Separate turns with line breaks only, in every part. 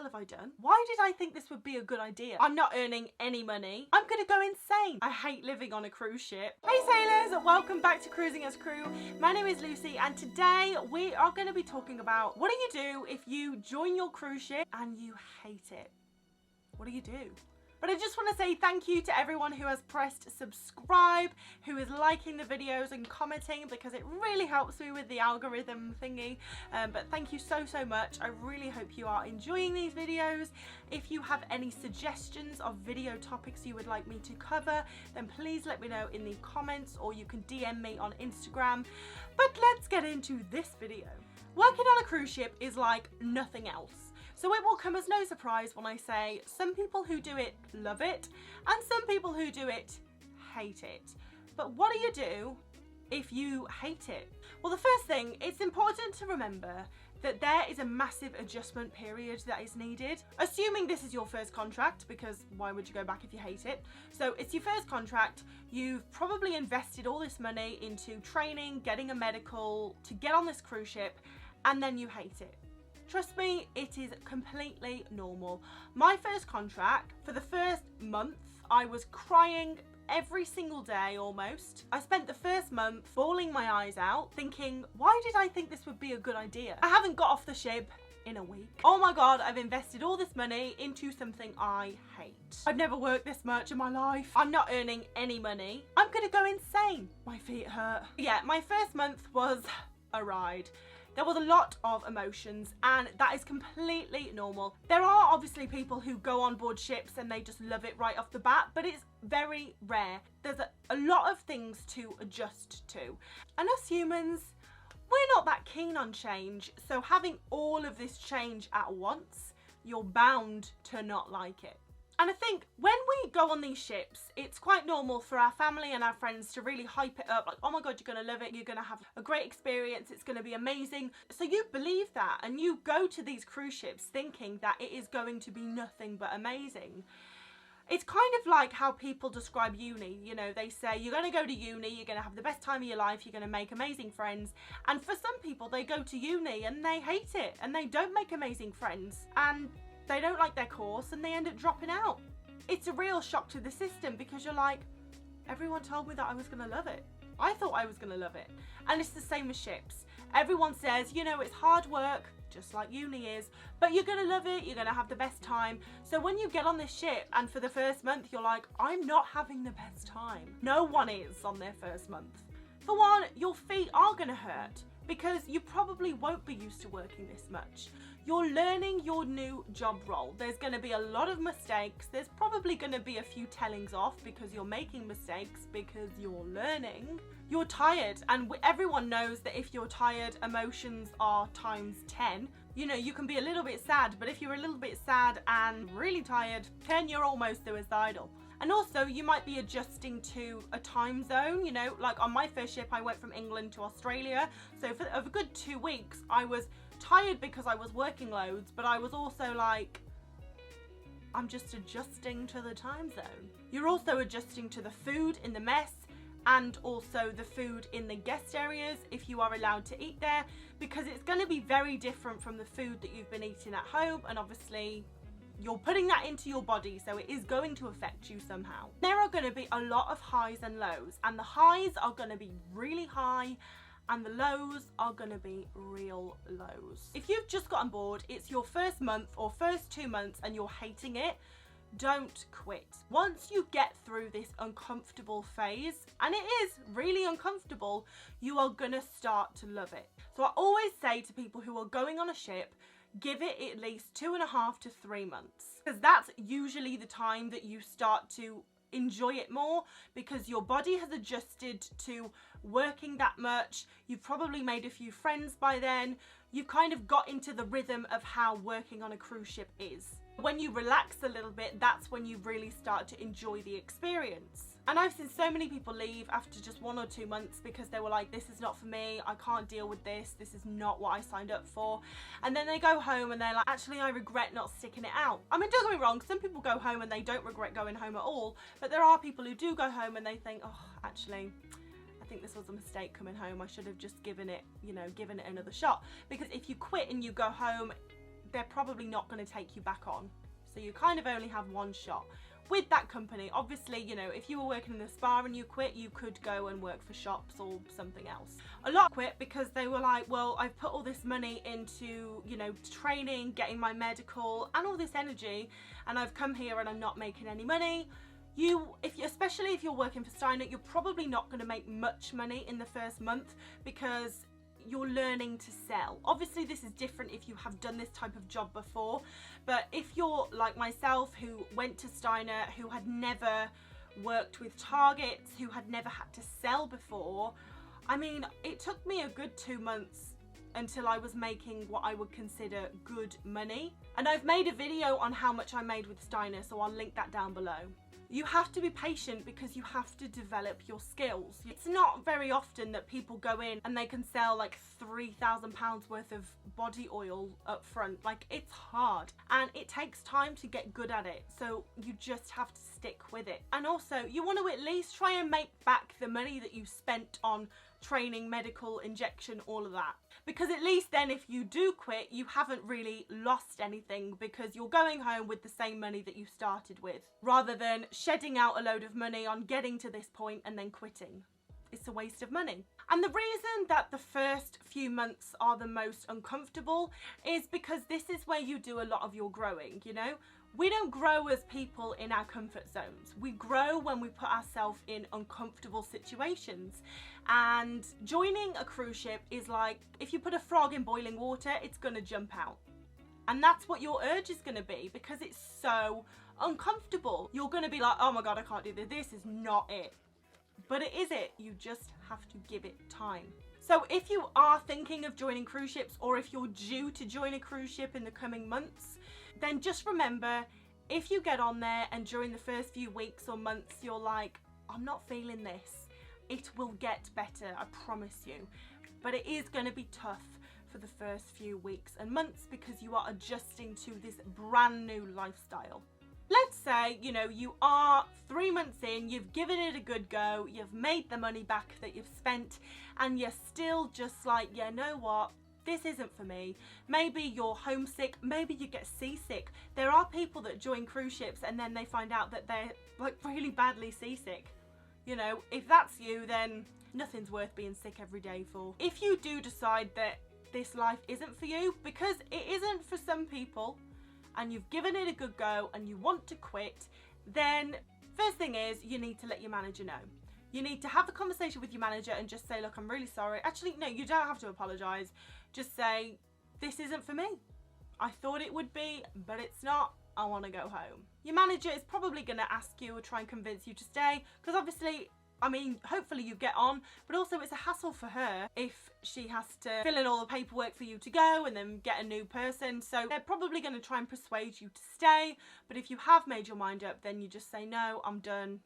hell have I done? Why did I think this would be a good idea? I'm not earning any money. I'm gonna go insane. I hate living on a cruise ship. Hey sailors, welcome back to Cruising as Crew. My name is Lucy and today we are going to be talking about what do you do if you join your cruise ship and you hate it? What do you do? But I just want to say thank you to everyone who has pressed subscribe, who is liking the videos and commenting, because it really helps me with the algorithm thingy. But thank you so much. I really hope you are enjoying these videos. If you have any suggestions of video topics you would like me to cover, then please let me know in the comments, or you can DM me on Instagram. But let's get into this video. Working on a cruise ship is like nothing else. So it will come as no surprise when I say some people who do it love it and some people who do it hate it. But what do you do if you hate it? Well, the first thing, it's important to remember that there is a massive adjustment period that is needed. Assuming this is your first contract, because why would you go back if you hate it? So it's your first contract, you've probably invested all this money into training, getting a medical to get on this cruise ship, and then you hate it. Trust me, it is completely normal. My first contract, for the first month, I was crying every single day almost. I spent the first month bawling my eyes out, thinking, why did I think this would be a good idea? I haven't got off the ship in a week. Oh my God, I've invested all this money into something I hate. I've never worked this much in my life. I'm not earning any money. I'm gonna go insane. My feet hurt. Yeah, my first month was a ride. There was a lot of emotions and that is completely normal. There are obviously people who go on board ships and they just love it right off the bat, but it's very rare. There's a lot of things to adjust to. And us humans, we're not that keen on change. So having all of this change at once, you're bound to not like it. And I think when we go on these ships, it's quite normal for our family and our friends to really hype it up, like, oh my God, you're gonna love it, you're gonna have a great experience, it's gonna be amazing. So you believe that and you go to these cruise ships thinking that it is going to be nothing but amazing. It's kind of like how people describe uni. You know, they say you're going to go to uni, you're going to have the best time of your life, you're going to make amazing friends. And for some people, they go to uni and they hate it and they don't make amazing friends. And they don't like their course and they end up dropping out. It's a real shock to the system because you're like, everyone told me that I was going to love it. I thought I was going to love it. And it's the same with ships. Everyone says, you know, it's hard work, just like uni is, but you're going to love it, you're going to have the best time. So when you get on this ship and for the first month, you're like, I'm not having the best time. No one is on their first month. For one, your feet are going to hurt because you probably won't be used to working this much. You're learning your new job role. There's going to be a lot of mistakes. There's probably going to be a few tellings off because you're making mistakes because you're learning. You're tired, and everyone knows that if you're tired, emotions are times 10. You know, you can be a little bit sad, but if you're a little bit sad and really tired, then you're almost suicidal. And also you might be adjusting to a time zone, you know, like on my first ship, I went from England to Australia. So for a good 2 weeks, I was tired because I was working loads, but I was also like, I'm just adjusting to the time zone. You're also adjusting to the food in the mess and also the food in the guest areas if you are allowed to eat there, because it's going to be very different from the food that you've been eating at home, and obviously you're putting that into your body, so it is going to affect you somehow. There are going to be a lot of highs and lows, and the highs are going to be really high and the lows are going to be real lows. If you've just got on board, it's your first month or first 2 months and you're hating it, don't quit. Once you get through this uncomfortable phase, and it is really uncomfortable, you are going to start to love it. So I always say to people who are going on a ship, give it at least 2.5 to 3 months, because that's usually the time that you start to enjoy it more, because your body has adjusted to working that much. You've probably made a few friends by then. You've kind of got into the rhythm of how working on a cruise ship is. When you relax a little bit, that's when you really start to enjoy the experience. And I've seen so many people leave after just 1 or 2 months because they were like, this is not for me, I can't deal with this is not what I signed up for. And then they go home and they're like, actually I regret not sticking it out. I mean, don't get me wrong, some people go home and they don't regret going home at all, but there are people who do go home and they think, oh, actually, I think this was a mistake coming home, I should have just given it, you know, given it another shot. Because if you quit and you go home, they're probably not going to take you back on. So you kind of only have one shot with that company. Obviously, you know, if you were working in the spa and you quit, you could go and work for shops or something else. A lot quit because they were like, well, I've put all this money into, you know, training, getting my medical and all this energy, and I've come here and I'm not making any money. Especially if you're working for Steiner, you're probably not going to make much money in the first month because you're learning to sell. Obviously this is different if you have done this type of job before, but if you're like myself, who went to Steiner, who had never worked with targets, who had never had to sell before, I mean, it took me a good 2 months until I was making what I would consider good money. And I've made a video on how much I made with Steiner, so I'll link that down below. You have to be patient because you have to develop your skills. It's not very often that people go in and they can sell like £3,000 worth of body oil up front. Like, it's hard and it takes time to get good at it. So you just have to stick with it. And also you want to at least try and make back the money that you spent on training, medical, injection, all of that. Because at least then if you do quit, you haven't really lost anything because you're going home with the same money that you started with, rather than shedding out a load of money on getting to this point and then quitting. It's a waste of money. And the reason that the first few months are the most uncomfortable is because this is where you do a lot of your growing, you know? We don't grow as people in our comfort zones. We grow when we put ourselves in uncomfortable situations. And joining a cruise ship is like, if you put a frog in boiling water, it's gonna jump out. And that's what your urge is gonna be because it's so uncomfortable. You're gonna be like, oh my God, I can't do this. This is not it. But it is it. You just have to give it time. So if you are thinking of joining cruise ships, or if you're due to join a cruise ship in the coming months, then just remember, if you get on there and during the first few weeks or months you're like, I'm not feeling this, it will get better, I promise you. But it is going to be tough for the first few weeks and months because you are adjusting to this brand new lifestyle. Let's say, you know, you are 3 months in, you've given it a good go, you've made the money back that you've spent, and you're still just like, yeah, know what? This isn't for me. Maybe you're homesick, maybe you get seasick. There are people that join cruise ships and then they find out that they're like really badly seasick. You know, if that's you, then nothing's worth being sick every day for. If you do decide that this life isn't for you, because it isn't for some people, and you've given it a good go and you want to quit, then first thing is you need to let your manager know. You need to have a conversation with your manager and just say, look, I'm really sorry. Actually, no, you don't have to apologise. Just say, this isn't for me. I thought it would be, but it's not. I want to go home. Your manager is probably going to ask you or try and convince you to stay, because obviously, I mean, hopefully you get on, but also it's a hassle for her if she has to fill in all the paperwork for you to go and then get a new person. So they're probably going to try and persuade you to stay. But if you have made your mind up, then you just say, no, I'm done.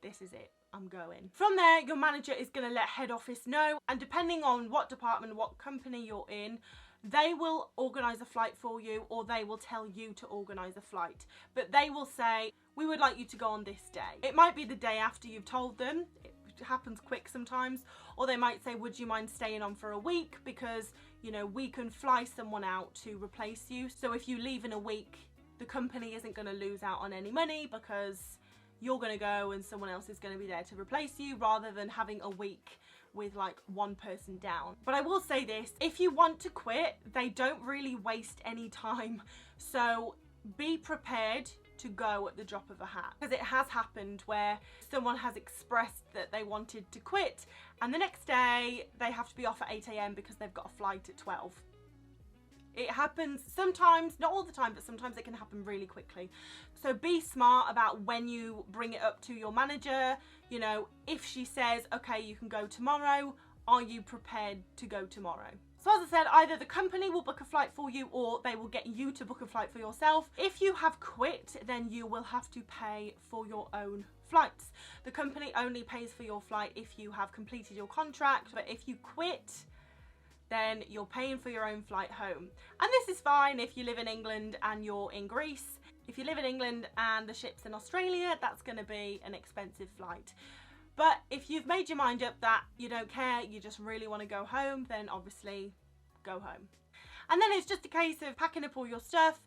This is it. I'm going. From there, your manager is going to let head office know. And depending on what department, what company you're in, they will organise a flight for you, or they will tell you to organise a flight. But they will say, we would like you to go on this day. It might be the day after you've told them. It happens quick sometimes. Or they might say, would you mind staying on for a week? Because, you know, we can fly someone out to replace you. So if you leave in a week, the company isn't going to lose out on any money because you're going to go and someone else is going to be there to replace you, rather than having a week with like one person down. But I will say this, if you want to quit, they don't really waste any time. So be prepared to go at the drop of a hat, because it has happened where someone has expressed that they wanted to quit and the next day they have to be off at 8 AM because they've got a flight at 12. It happens sometimes, not all the time, but sometimes it can happen really quickly. So be smart about when you bring it up to your manager. You know, if she says, okay, you can go tomorrow, are you prepared to go tomorrow? So as I said, either the company will book a flight for you or they will get you to book a flight for yourself. If you have quit, then you will have to pay for your own flights. The company only pays for your flight if you have completed your contract, but if you quit, then you're paying for your own flight home. And this is fine if you live in England and you're in Greece. If you live in England and the ship's in Australia, that's going to be an expensive flight. But if you've made your mind up that you don't care, you just really want to go home, then obviously go home. And then it's just a case of packing up all your stuff,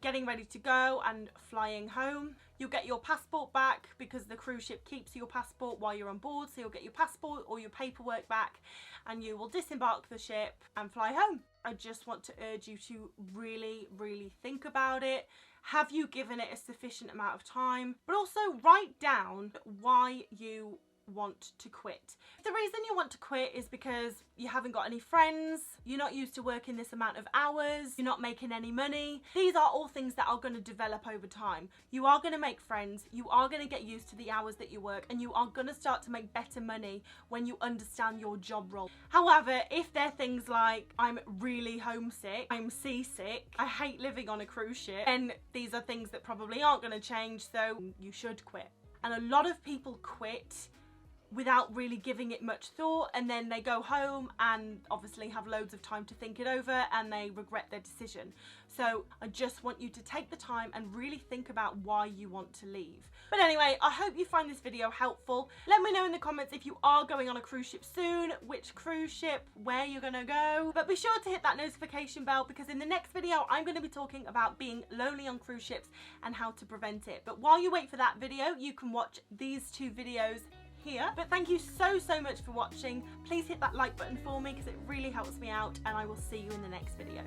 getting ready to go and flying home. You'll get your passport back because the cruise ship keeps your passport while you're on board, so you'll get your passport or your paperwork back and you will disembark the ship and fly home. I just want to urge you to really, really think about it. Have you given it a sufficient amount of time? But also write down why you want to quit. The reason you want to quit is because you haven't got any friends, you're not used to working this amount of hours, you're not making any money. These are all things that are going to develop over time. You are going to make friends, you are going to get used to the hours that you work, and you are going to start to make better money when you understand your job role. However, if they're things like, I'm really homesick, I'm seasick, I hate living on a cruise ship, then these are things that probably aren't going to change, so you should quit. And a lot of people quit without really giving it much thought, and then they go home and obviously have loads of time to think it over and they regret their decision. So I just want you to take the time and really think about why you want to leave. But anyway, I hope you find this video helpful. Let me know in the comments if you are going on a cruise ship soon, which cruise ship, where you're gonna go. But be sure to hit that notification bell, because in the next video I'm going to be talking about being lonely on cruise ships and how to prevent it. But while you wait for that video, you can watch these two videos here. But thank you so much for watching. Please hit that like button for me because it really helps me out, and I will see you in the next video.